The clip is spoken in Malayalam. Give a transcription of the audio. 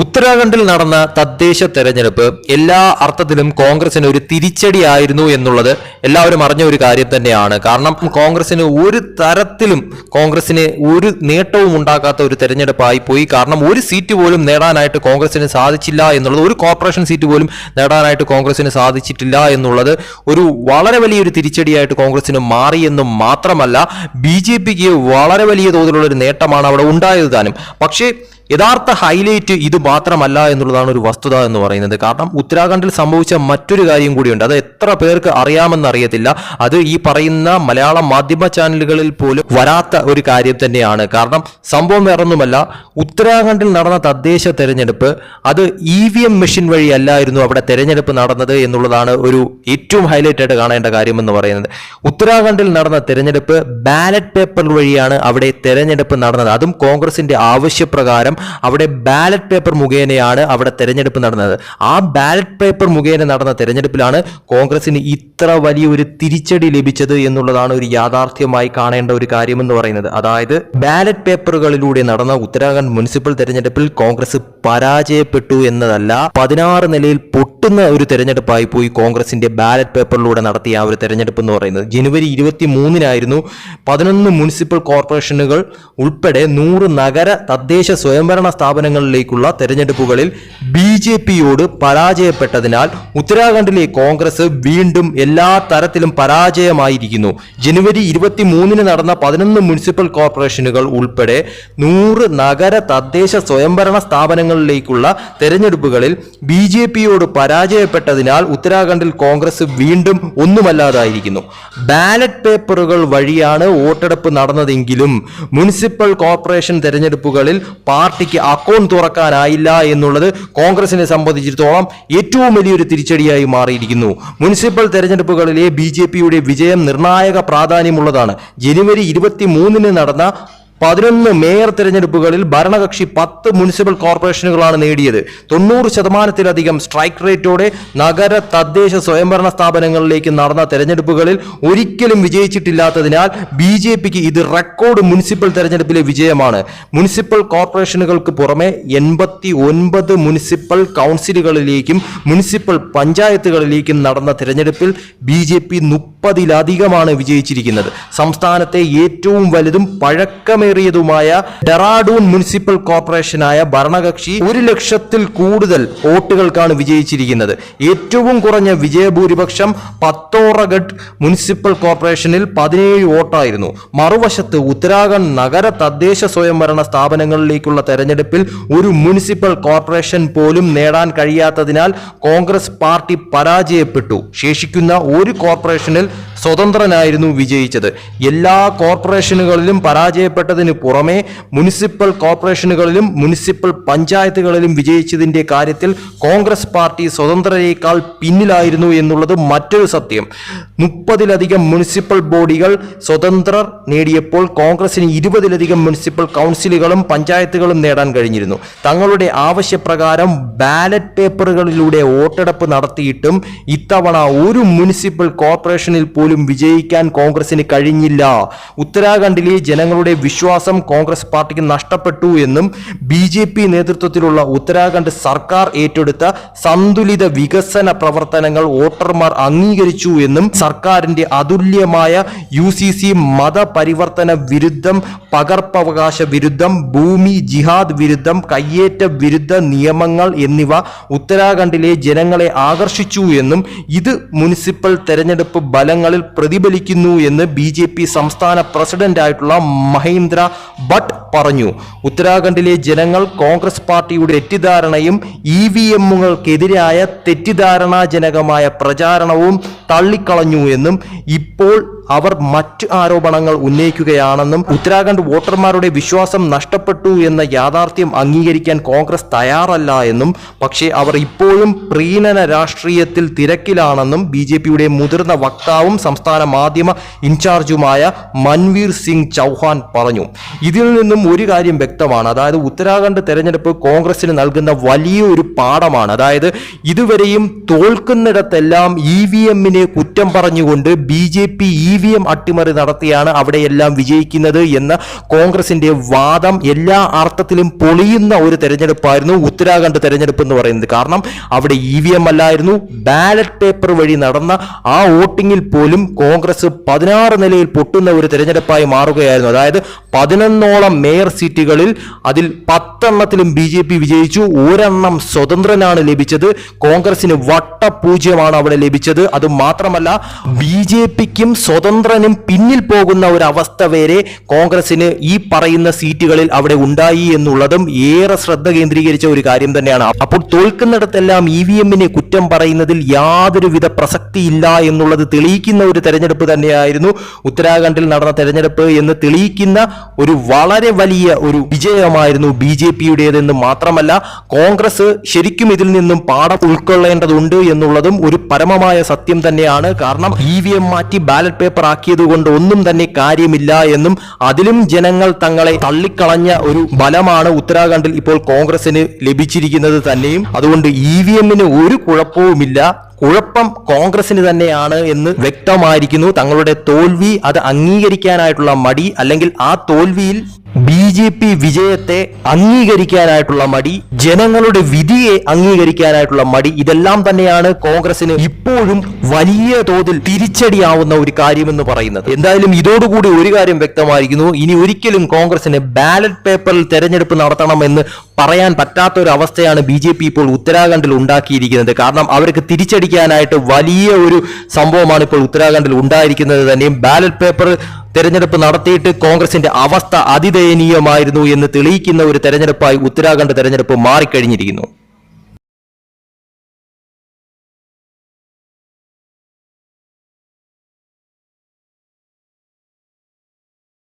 ഉത്തരാഖണ്ഡിൽ നടന്ന തദ്ദേശ തെരഞ്ഞെടുപ്പ് എല്ലാ അർത്ഥത്തിലും കോൺഗ്രസിന് ഒരു തിരിച്ചടിയായിരുന്നു എന്നുള്ളത് എല്ലാവരും അറിഞ്ഞ ഒരു കാര്യം തന്നെയാണ്. കാരണം കോൺഗ്രസിന് ഒരു തരത്തിലും ഒരു നേട്ടവും ഉണ്ടാക്കാത്ത ഒരു തെരഞ്ഞെടുപ്പായി പോയി. കാരണം ഒരു സീറ്റ് പോലും നേടാനായിട്ട് കോൺഗ്രസിന് സാധിച്ചില്ല എന്നുള്ളത്, ഒരു കോർപ്പറേഷൻ സീറ്റ് പോലും നേടാനായിട്ട് കോൺഗ്രസിന് സാധിച്ചിട്ടില്ല എന്നുള്ളത് ഒരു വളരെ വലിയൊരു തിരിച്ചടിയായിട്ട് കോൺഗ്രസിന് മാറിയെന്നും മാത്രമല്ല, BJPക്ക് വളരെ വലിയ തോതിലുള്ള ഒരു നേട്ടമാണ് അവിടെ ഉണ്ടായത് താനും. പക്ഷേ യഥാർത്ഥ ഹൈലൈറ്റ് ഇത് മാത്രമല്ല എന്നുള്ളതാണ് ഒരു വസ്തുത എന്ന് പറയുന്നത്. കാരണം ഉത്തരാഖണ്ഡിൽ സംഭവിച്ച മറ്റൊരു കാര്യം കൂടിയുണ്ട്. അത് എത്ര പേർക്ക് അറിയാമെന്നറിയത്തില്ല. അത് ഈ പറയുന്ന മലയാളം മാധ്യമ ചാനലുകളിൽ പോലും വരാത്ത ഒരു കാര്യം തന്നെയാണ്. കാരണം സംഭവം വേറൊന്നുമല്ല, ഉത്തരാഖണ്ഡിൽ നടന്ന തദ്ദേശ തെരഞ്ഞെടുപ്പ് അത് EVM മെഷീൻ വഴിയല്ലായിരുന്നു അവിടെ തെരഞ്ഞെടുപ്പ് നടന്നത് എന്നുള്ളതാണ് ഒരു ഏറ്റവും ഹൈലൈറ്റ് ആയിട്ട് കാണേണ്ട കാര്യം എന്ന് പറയുന്നത്. ഉത്തരാഖണ്ഡിൽ നടന്ന തെരഞ്ഞെടുപ്പ് ബാലറ്റ് പേപ്പർ വഴിയാണ് അവിടെ തെരഞ്ഞെടുപ്പ് നടന്നത്. അതും കോൺഗ്രസിന്റെ ആവശ്യപ്രകാരം അവിടെ ബാലറ്റ് പേപ്പർ മുഖേനയാണ് അവിടെ തെരഞ്ഞെടുപ്പ് നടന്നത്. ആ ബാലറ്റ് പേപ്പർ മുഖേന നടന്ന തെരഞ്ഞെടുപ്പിലാണ് കോൺഗ്രസിന് ഇത്ര വലിയൊരു തിരിച്ചടി ലഭിച്ചത് എന്നുള്ളതാണ് ഒരു യാഥാർത്ഥ്യമായി കാണേണ്ട ഒരു കാര്യം എന്ന് പറയുന്നത്. അതായത് ബാലറ്റ് പേപ്പറുകളിലൂടെ നടന്ന ഉത്തരാഖണ്ഡ് മുനിസിപ്പൽ തെരഞ്ഞെടുപ്പിൽ കോൺഗ്രസ് പരാജയപ്പെട്ടു എന്നതല്ല, 16 നിലയിൽ പൊട്ടുന്ന ഒരു തെരഞ്ഞെടുപ്പായി പോയി കോൺഗ്രസിന്റെ ബാലറ്റ് പേപ്പറിലൂടെ നടത്തിയ ആ ഒരു തെരഞ്ഞെടുപ്പ് എന്ന് പറയുന്നത്. ജനുവരി 23-നായിരുന്നു 11 മുനിസിപ്പൽ കോർപ്പറേഷനുകൾ ഉൾപ്പെടെ 100 നഗര തദ്ദേശ സ്വയംഭരണ സ്ഥാപനങ്ങളിലേക്കുള്ള തെരഞ്ഞെടുപ്പുകളിൽ BJPയോട് പരാജയപ്പെട്ടതിനാൽ ഉത്തരാഖണ്ഡിലെ കോൺഗ്രസ് വീണ്ടും എല്ലാ തരത്തിലും പരാജയമായിരിക്കുന്നു. ജനുവരി 23-ന് നടന്ന 11 മുനിസിപ്പൽ കോർപ്പറേഷനുകൾ ഉൾപ്പെടെ 100 നഗര തദ്ദേശ സ്വയംഭരണ സ്ഥാപനങ്ങളിലേക്കുള്ള തെരഞ്ഞെടുപ്പുകളിൽ BJPയോട് പരാജയപ്പെട്ടതിനാൽ ഉത്തരാഖണ്ഡിൽ കോൺഗ്രസ് വീണ്ടും ഒന്നുമല്ലാതായിരിക്കുന്നു. ബാലറ്റ് പേപ്പറുകൾ വഴിയാണ് വോട്ടെടുപ്പ് നടന്നതെങ്കിലും മുനിസിപ്പൽ കോർപ്പറേഷൻ തെരഞ്ഞെടുപ്പുകളിൽ പാർട്ടിക്ക് അക്കൗണ്ട് തുറക്കാനായില്ല എന്നുള്ളത് കോൺഗ്രസിനെ സംബന്ധിച്ചിടത്തോളം ഏറ്റവും വലിയൊരു തിരിച്ചടിയായി മാറിയിരിക്കുന്നു. മുനിസിപ്പൽ തെരഞ്ഞെടുപ്പുകളിലെ BJPയുടെ വിജയം നിർണായക പ്രാധാന്യമുള്ളതാണ്. ജനുവരി 23-ന് നടന്ന 11 മേയർ തെരഞ്ഞെടുപ്പുകളിൽ ഭരണകക്ഷി 10 മുനിസിപ്പൽ കോർപ്പറേഷനുകളാണ് നേടിയത്. 90%-ലധികം സ്ട്രൈക്ക് റേറ്റോടെ നഗര തദ്ദേശ സ്വയംഭരണ സ്ഥാപനങ്ങളിലേക്ക് നടന്ന തെരഞ്ഞെടുപ്പുകളിൽ ഒരിക്കലും വിജയിച്ചിട്ടില്ലാത്തതിനാൽ BJPക്ക് ഇത് റെക്കോർഡ് മുനിസിപ്പൽ തെരഞ്ഞെടുപ്പിലെ വിജയമാണ്. മുനിസിപ്പൽ കോർപ്പറേഷനുകൾക്ക് പുറമെ 89 മുനിസിപ്പൽ കൗൺസിലുകളിലേക്കും മുനിസിപ്പൽ പഞ്ചായത്തുകളിലേക്കും നടന്ന തെരഞ്ഞെടുപ്പിൽ BJP 30-ലധികമാണ് വിജയിച്ചിരിക്കുന്നത്. സംസ്ഥാനത്തെ ഏറ്റവും വലുതും പഴക്കമേറിയതുമായ ഡെറാഡൂൺ മുനിസിപ്പൽ കോർപ്പറേഷനായ ഭരണകക്ഷി 100,000-ൽ കൂടുതൽ വോട്ടുകൾക്കാണ് വിജയിച്ചിരിക്കുന്നത്. ഏറ്റവും കുറഞ്ഞ വിജയഭൂരിപക്ഷം പത്തോറഗഡ് മുനിസിപ്പൽ കോർപ്പറേഷനിൽ 17 വോട്ടായിരുന്നു. മറുവശത്ത് ഉത്തരാഖണ്ഡ് നഗര തദ്ദേശ സ്വയംഭരണ സ്ഥാപനങ്ങളിലേക്കുള്ള തെരഞ്ഞെടുപ്പിൽ ഒരു മുനിസിപ്പൽ കോർപ്പറേഷൻ പോലും നേടാൻ കഴിയാത്തതിനാൽ കോൺഗ്രസ് പാർട്ടി പരാജയപ്പെട്ടു. ശേഷിക്കുന്ന ഒരു കോർപ്പറേഷനിൽ സ്വതന്ത്രനായിരുന്നു വിജയിച്ചത്. എല്ലാ കോർപ്പറേഷനുകളിലും പരാജയപ്പെട്ടതിന് പുറമെ മുനിസിപ്പൽ കോർപ്പറേഷനുകളിലും മുനിസിപ്പൽ പഞ്ചായത്തുകളിലും വിജയിച്ചതിന്റെ കാര്യത്തിൽ കോൺഗ്രസ് പാർട്ടി സ്വതന്ത്രരേക്കാൾ പിന്നിലായിരുന്നു എന്നുള്ളത് മറ്റൊരു സത്യം. 30-ലധികം മുനിസിപ്പൽ ബോഡികൾ സ്വതന്ത്രർ നേടിയപ്പോൾ കോൺഗ്രസിന് 20-ലധികം മുനിസിപ്പൽ കൗൺസിലുകളും പഞ്ചായത്തുകളും നേടാൻ കഴിഞ്ഞിരുന്നു. തങ്ങളുടെ ആവശ്യപ്രകാരം ബാലറ്റ് പേപ്പറുകളിലൂടെ വോട്ടെടുപ്പ് നടത്തിയിട്ടും ഇത്തവണ ഒരു മുനിസിപ്പൽ കോർപ്പറേഷനിൽ പോലും വിജയിക്കാൻ കോൺഗ്രസിന് കഴിഞ്ഞില്ല. ഉത്തരാഖണ്ഡിലെ ജനങ്ങളുടെ വിശ്വാസം കോൺഗ്രസ് പാർട്ടിക്ക് നഷ്ടപ്പെട്ടു എന്നും BJP നേതൃത്വത്തിലുള്ള ഉത്തരാഖണ്ഡ് സർക്കാർ ഏറ്റെടുത്ത സന്തുലിത വികസന പ്രവർത്തനങ്ങൾ വോട്ടർമാർ അംഗീകരിച്ചു എന്നും സർക്കാരിന്റെ അതുല്യമായ UCC മതപരിവർത്തന വിരുദ്ധം, പകർപ്പവകാശ വിരുദ്ധം, ഭൂമി ജിഹാദ് വിരുദ്ധം, കയ്യേറ്റ വിരുദ്ധ നിയമങ്ങൾ എന്നിവ ഉത്തരാഖണ്ഡിലെ ജനങ്ങളെ ആകർഷിച്ചു എന്നും ഇത് മുനിസിപ്പൽ തെരഞ്ഞെടുപ്പ് ഫലങ്ങളിൽ പ്രതിഫലിക്കുന്നു എന്ന് BJP സംസ്ഥാന പ്രസിഡന്റായിട്ടുള്ള മഹേന്ദ്ര ഭട്ട് പറഞ്ഞു. ഉത്തരാഖണ്ഡിലെ ജനങ്ങൾ കോൺഗ്രസ് പാർട്ടിയുടെ തെറ്റിദ്ധാരണയും EVMകൾക്കെതിരായ തെറ്റിദ്ധാരണാജനകമായ പ്രചാരണവും തള്ളിക്കളഞ്ഞു എന്നും ഇപ്പോൾ അവർ മറ്റ് ആരോപണങ്ങൾ ഉന്നയിക്കുകയാണെന്നും ഉത്തരാഖണ്ഡ് വോട്ടർമാരുടെ വിശ്വാസം നഷ്ടപ്പെട്ടു എന്ന യാഥാർത്ഥ്യം അംഗീകരിക്കാൻ കോൺഗ്രസ് തയ്യാറല്ല എന്നും പക്ഷേ അവർ ഇപ്പോഴും പ്രീണന രാഷ്ട്രീയത്തിൽ തിരക്കിലാണെന്നും BJPയുടെ മുതിർന്ന വക്താവും സംസ്ഥാന മാധ്യമ ഇൻചാർജുമായ മൻവീർ സിംഗ് ചൗഹാൻ പറഞ്ഞു. ഇതിൽ നിന്നും ഒരു കാര്യം വ്യക്തമാണ്, അതായത് ഉത്തരാഖണ്ഡ് തെരഞ്ഞെടുപ്പ് കോൺഗ്രസിന് നൽകുന്ന വലിയൊരു പാഠമാണ്. അതായത് ഇതുവരെയും തോൽക്കുന്നിടത്തെല്ലാം EVMനെ കുറ്റം പറഞ്ഞുകൊണ്ട് BJP EVM അട്ടിമറി നടത്തിയാണ് അവിടെയെല്ലാം വിജയിക്കുന്നത് എന്ന കോൺഗ്രസിന്റെ വാദം എല്ലാ അർത്ഥത്തിലും പൊളിയുന്ന ഒരു തെരഞ്ഞെടുപ്പായിരുന്നു ഉത്തരാഖണ്ഡ് തെരഞ്ഞെടുപ്പ് എന്ന് പറയുന്നത്. കാരണം അവിടെ EVM അല്ലായിരുന്നു, ബാലറ്റ് പേപ്പർ വഴി നടന്ന ആ വോട്ടിങ്ങിൽ പോലും കോൺഗ്രസ് 16 നിലയിൽ പൊട്ടുന്ന ഒരു തെരഞ്ഞെടുപ്പായി മാറുകയായിരുന്നു. അതായത് 11ഓളം മേയർ സീറ്റുകളിൽ അതിൽ 10 എണ്ണത്തിലും BJP വിജയിച്ചു, ഒരെണ്ണം സ്വതന്ത്രനാണ് ലഭിച്ചത്. കോൺഗ്രസിന് വട്ടപൂജ്യമാണ് അവിടെ ലഭിച്ചത്. അത് മാത്രമല്ല BJPക്കും സ്വതന്ത്രനും പിന്നിൽ പോകുന്ന ഒരു അവസ്ഥ വരെ കോൺഗ്രസിന് ഈ പറയുന്ന സീറ്റുകളിൽ അവിടെ ഉണ്ടായി എന്നുള്ളതും ഏറെ ശ്രദ്ധ കേന്ദ്രീകരിച്ച ഒരു കാര്യം തന്നെയാണ്. അപ്പോൾ തോൽക്കുന്നിടത്തെല്ലാം EVMനെ കുറ്റം പറയുന്നതിൽ യാതൊരുവിധ പ്രസക്തിയില്ല എന്നുള്ളത് തെളിയിക്കുന്ന ഒരു തെരഞ്ഞെടുപ്പ് തന്നെയായിരുന്നു ഉത്തരാഖണ്ഡിൽ നടന്ന തെരഞ്ഞെടുപ്പ് എന്ന് തെളിയിക്കുന്ന ഒരു വളരെ വലിയ ഒരു വിജയമായിരുന്നു BJPയുടേതെന്ന് മാത്രമല്ല കോൺഗ്രസ് ശരിക്കും ഇതിൽ നിന്നും പാഠം ഉൾക്കൊള്ളേണ്ടതുണ്ട് എന്നുള്ളതും ഒരു പരമമായ സത്യം തന്നെയാണ്. കാരണം EVM മാറ്റി ബാലറ്റ് പേപ്പർ ആക്കിയത് കൊണ്ട് ഒന്നും തന്നെ കാര്യമില്ല എന്നും അതിലും ജനങ്ങൾ തങ്ങളെ തള്ളിക്കളഞ്ഞ ഒരു ബലമാണ് ഉത്തരാഖണ്ഡിൽ ഇപ്പോൾ കോൺഗ്രസിന് ലഭിച്ചിരിക്കുന്നത് തന്നെയും. അതുകൊണ്ട് EVMന് ഒരു കുഴപ്പവുമില്ല, കുഴപ്പം കോൺഗ്രസിന് തന്നെയാണ് എന്ന് വ്യക്തമായിരിക്കുന്നു. തങ്ങളുടെ തോൽവി അത് അംഗീകരിക്കാനായിട്ടുള്ള മടി, അല്ലെങ്കിൽ ആ തോൽവിയിൽ BJP വിജയത്തെ അംഗീകരിക്കാനായിട്ടുള്ള മടി, ജനങ്ങളുടെ വിധിയെ അംഗീകരിക്കാനായിട്ടുള്ള മടി, ഇതെല്ലാം തന്നെയാണ് കോൺഗ്രസിന് ഇപ്പോഴും വലിയ തോതിൽ തിരിച്ചടിയാവുന്ന ഒരു കാര്യമെന്ന് പറയുന്നത്. എന്തായാലും ഇതോടുകൂടി ഒരു കാര്യം വ്യക്തമായിരിക്കുന്നു, ഇനി ഒരിക്കലും കോൺഗ്രസിന് ബാലറ്റ് പേപ്പറിൽ തെരഞ്ഞെടുപ്പ് നടത്തണമെന്ന് പറയാൻ പറ്റാത്ത ഒരു അവസ്ഥയാണ് BJP ഇപ്പോൾ ഉത്തരാഖണ്ഡിൽ ഉണ്ടാക്കിയിരിക്കുന്നത്. കാരണം അവർക്ക് തിരിച്ചടിക്കാനായിട്ട് വലിയ ഒരു സംഭവമാണ് ഇപ്പോൾ ഉത്തരാഖണ്ഡിൽ ഉണ്ടായിരിക്കുന്നത് തന്നെയും. ബാലറ്റ് പേപ്പർ തെരഞ്ഞെടുപ്പ് നടത്തിയിട്ട് കോൺഗ്രസിന്റെ അവസ്ഥ അതിദയനീയമായിരുന്നു എന്ന് തെളിയിക്കുന്ന ഒരു തെരഞ്ഞെടുപ്പായി ഉത്തരാഖണ്ഡ് തെരഞ്ഞെടുപ്പ് മാറിക്കഴിഞ്ഞിരിക്കുന്നു.